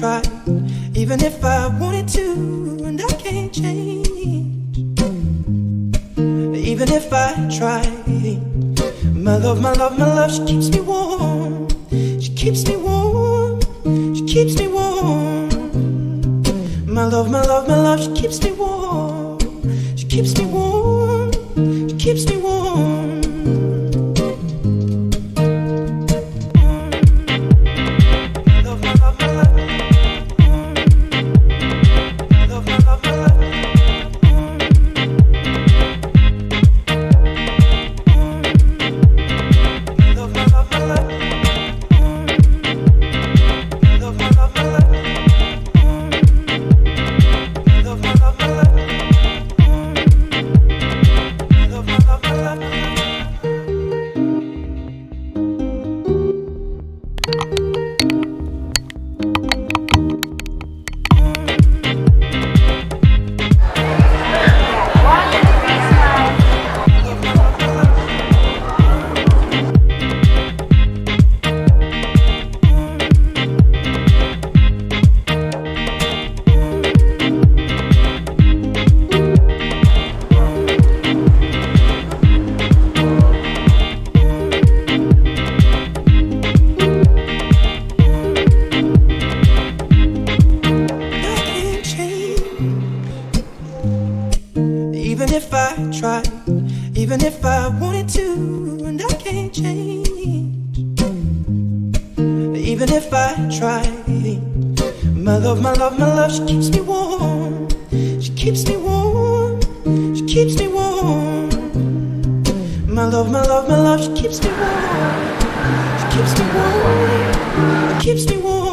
tried, even if I wanted to, and I can't change. Even if I tried, my love, my love, my love, she keeps me warm. She keeps me warm. She keeps me warm. My love, my love, my love, she keeps me warm. She keeps me warm. She keeps me warm. Even if I wanted to, and I can't change. Even if I tried, my love, my love, my love, she keeps me warm. She keeps me warm. She keeps me warm. My love, my love, my love, she keeps me warm. She keeps me warm. She keeps me warm.